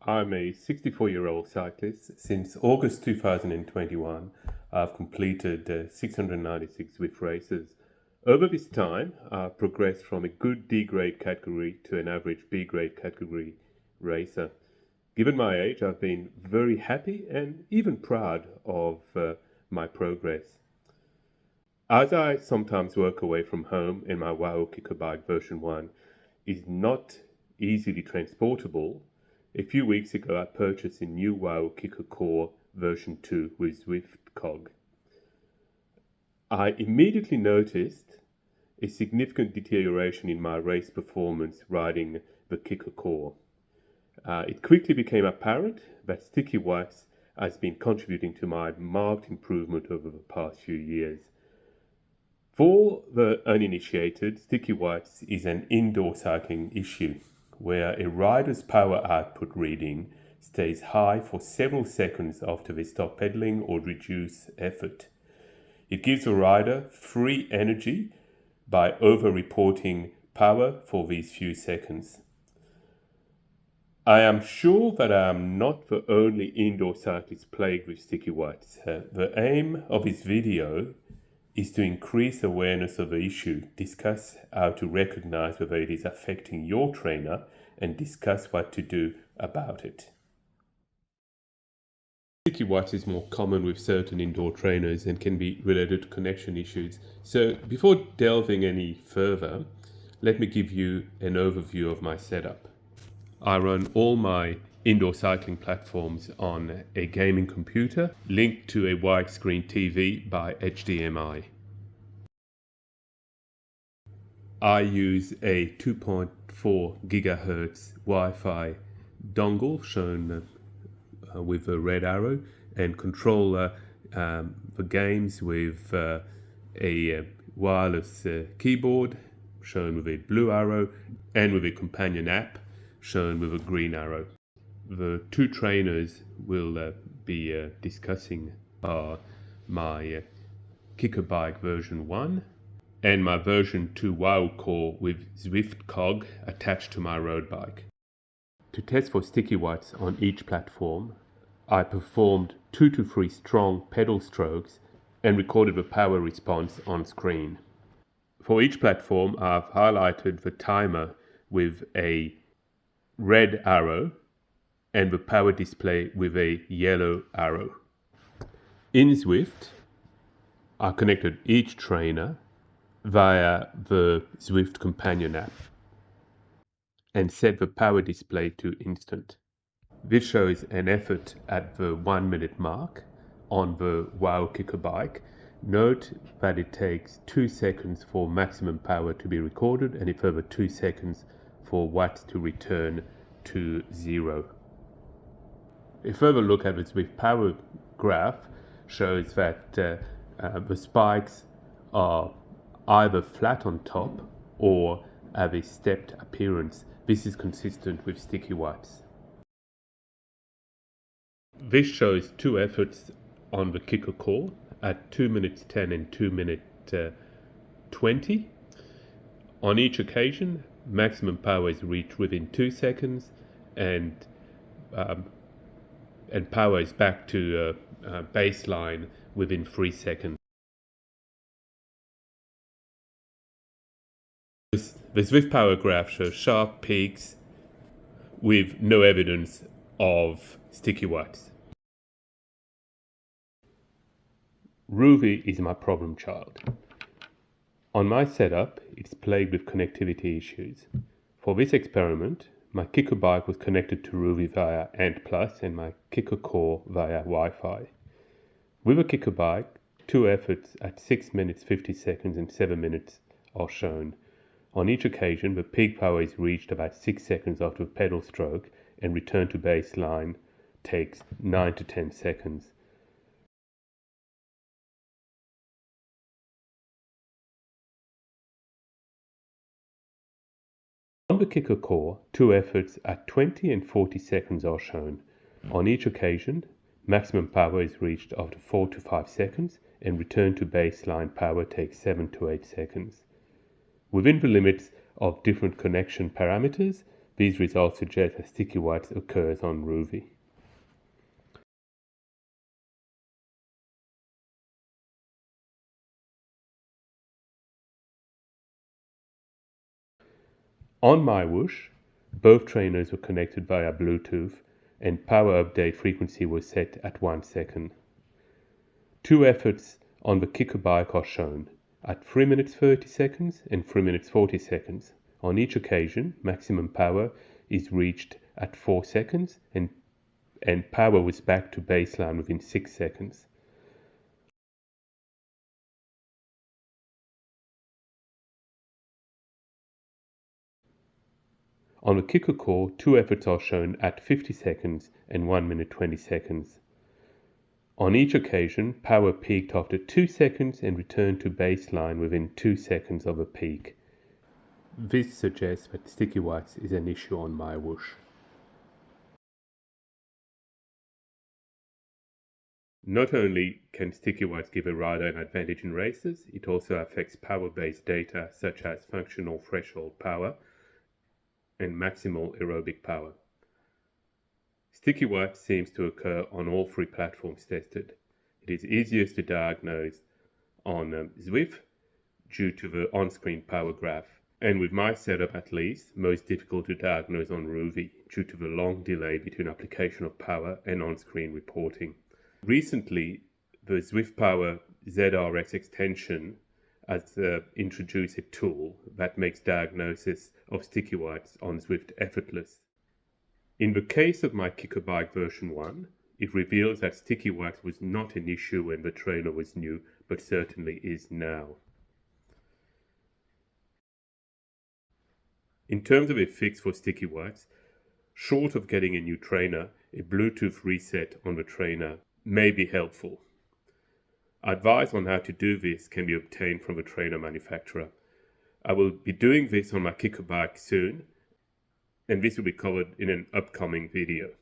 I'm a 64-year-old cyclist. Since August 2021, I've completed 696 Zwift races. Over this time, I've progressed from a good D-grade category to an average B-grade category racer. Given my age, I've been very happy and even proud of my progress. As I sometimes work away from home and my Wahoo Kicker bike version 1 is not easily transportable, a few weeks ago I purchased a new Wahoo Kicker Core version 2 with Zwift cog. I immediately noticed a significant deterioration in my race performance riding the Kicker Core. It quickly became apparent that sticky wax has been contributing to my marked improvement over the past few years. For the uninitiated, sticky wax is an indoor cycling issue where a rider's power output reading stays high for several seconds after they stop pedaling or reduce effort. It gives the rider free energy by over-reporting power for these few seconds. I am sure that I am not the only indoor cyclist plagued with sticky wax. The aim of this video is to increase awareness of the issue, discuss how to recognize whether it is affecting your trainer, and discuss what to do about it. Sticky wax is more common with certain indoor trainers and can be related to connection issues. So before delving any further, let me give you an overview of my setup. I run all my indoor cycling platforms on a gaming computer linked to a widescreen TV by HDMI. I use a 2.4 gigahertz Wi-Fi dongle shown with a red arrow and control the games with a wireless keyboard shown with a blue arrow and with a companion app shown with a green arrow. The two trainers will be discussing are my Kicker bike version 1 and my version 2 Wahoo Core with Zwift cog attached to my road bike. To test for sticky wax on each platform, I performed 2 to 3 strong pedal strokes and recorded the power response on screen. For each platform, I've highlighted the timer with a red arrow and the power display with a yellow arrow. In Zwift, I connected each trainer via the Zwift companion app and set the power display to instant. This shows an effort at the 1 minute mark on the Wahoo Kicker bike. Note that it takes 2 seconds for maximum power to be recorded and a further 2 seconds for watts to return to 0. A further look at the Zwift power graph shows that the spikes are either flat on top or have a stepped appearance. This is consistent with sticky wax. This shows 2 efforts on the Kicker Core at 2 minutes 10 and 2 minutes 20. On each occasion, maximum power is reached within 2 seconds and power is back to baseline within 3 seconds. The Zwift power graph shows sharp peaks with no evidence of sticky wax. Rouvy is my problem child. On my setup, it's plagued with connectivity issues. For this experiment, my Kicker bike was connected to Rouvy via Ant+ and my Kicker Core via Wi-Fi. With a Kicker bike, 2 efforts at 6 minutes 50 seconds and 7 minutes are shown. On each occasion, the peak power is reached about 6 seconds after a pedal stroke and return to baseline takes 9 to 10 seconds. On the Kicker Core, 2 efforts at 20 and 40 seconds are shown. On each occasion, maximum power is reached after 4 to 5 seconds and return to baseline power takes 7 to 8 seconds. Within the limits of different connection parameters, These results suggest that sticky whites occurs on Rouvy. On MyWhoosh, both trainers were connected via Bluetooth and power update frequency was set at 1 second. Two efforts on the kicker bike are shown at 3 minutes 30 seconds and 3 minutes 40 seconds. On each occasion, maximum power is reached at 4 seconds and power was back to baseline within 6 seconds. On the kicker core, two efforts are shown at 50 seconds and 1 minute 20 seconds. On each occasion, power peaked after 2 seconds and returned to baseline within 2 seconds of a peak. This suggests that sticky whites is an issue on MyWhoosh. Not only can sticky whites give a rider an advantage in races, it also affects power-based data such as functional threshold power and maximal aerobic power. Sticky white seems to occur on all three platforms tested. It is easiest to diagnose on Zwift due to the on-screen power graph, and with my setup at least, most difficult to diagnose on Rouvy due to the long delay between application of power and on-screen reporting. Recently, the Zwift Power ZRX extension has introduced a tool that makes diagnosis of sticky whites on Zwift effortless. In the case of my kicker bike version 1, it reveals that sticky whites was not an issue when the trainer was new, but certainly is now. In terms of a fix for sticky whites, short of getting a new trainer, a Bluetooth reset on the trainer may be helpful. Advice on how to do this can be obtained from the trainer manufacturer. I will be doing this on my kicker bike soon, and this will be covered in an upcoming video.